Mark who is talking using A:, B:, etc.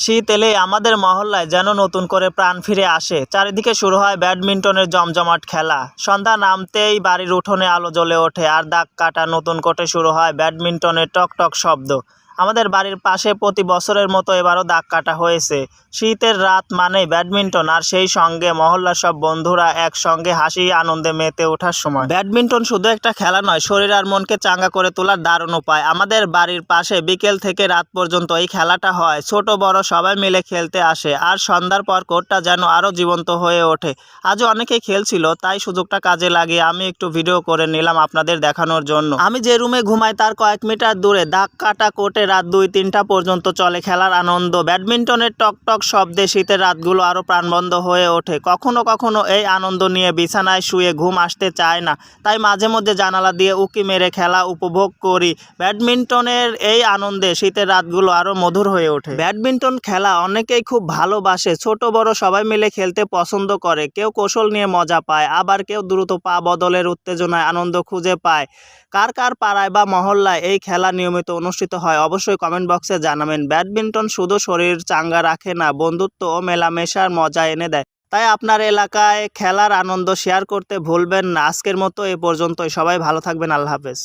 A: শীত এলেই আমাদের মহল্লায় যেন নতুন করে প্রাণ ফিরে আসে। চারিদিকে শুরু হয় ব্যাডমিন্টনের জমজমাট খেলা। সন্ধ্যা নামতেই বাড়ির উঠোনে আলো জ্বলে ওঠে, আর দাগ কাটা নতুন কোর্টে শুরু হয় ব্যাডমিন্টনের টকটক শব্দ। আমাদের বাড়ির পাশে প্রতি বছরের মতো এবারও দাগ কাটা হয়েছে। শীতের রাত মানেই ব্যাডমিন্টন, আর সেই সঙ্গে মহল্লার সব বন্ধুরা একসঙ্গে হাসি আনন্দে মেতে ওঠার সময়। ব্যাডমিন্টন শুধু একটা খেলা নয়, শরীর আর মনকে চাঙ্গা করে তোলার দারুণ উপায়। আমাদের বাড়ির পাশে বিকেল থেকে রাত পর্যন্ত এই খেলাটা হয়। ছোট বড় সবাই মিলে খেলতে আসে, আর সন্ধ্যার পর কোর্টটা যেন আরও জীবন্ত হয়ে ওঠে। আজও অনেকেই খেলছিল, তাই সুযোগটা কাজে লাগিয়ে আমি একটু ভিডিও করে নিলাম আপনাদের দেখানোর জন্য। আমি যে রুমে ঘুমাই তার কয়েক মিটার দূরে দাগ কাটা কোর্টে রাত 2-3টা পর্যন্ত চলে খেলার আনন্দ। ব্যাডমিন্টনের টকটক শব্দে শীতের রাতগুলো আরও প্রাণবন্ত হয়ে ওঠে। কখনো কখনো এই আনন্দ নিয়ে বিছানায় শুয়ে ঘুম আসতে চায় না, তাই মাঝে মধ্যে জানালা দিয়ে উঁকি মেরে খেলা উপভোগ করি। ব্যাডমিন্টনের এই আনন্দে শীতের রাতগুলো আরও মধুর হয়ে ওঠে। ব্যাডমিন্টন খেলা অনেকেই খুব ভালোবাসে, ছোট বড় সবাই মিলে খেলতে পছন্দ করে। কেউ কৌশল নিয়ে মজা পায়, আবার কেউ দ্রুত পা বদলের উত্তেজনায় আনন্দ খুঁজে পায়। কার কার পাড়ায় বা মহল্লায় এই খেলা নিয়মিত অনুষ্ঠিত হয় অবশ্যই কমেন্ট বক্সে জানাবেন। ব্যাডমিন্টন শুধু শরীর চাঙ্গা রাখে না, বন্ধুত্ব ও মেলামেশার মজা এনে দেয়। তাই আপনার এলাকায় খেলার আনন্দ শেয়ার করতে ভুলবেন না। আজকের মতো এ পর্যন্তই। সবাই ভালো থাকবেন। আল্লাহ হাফেজ।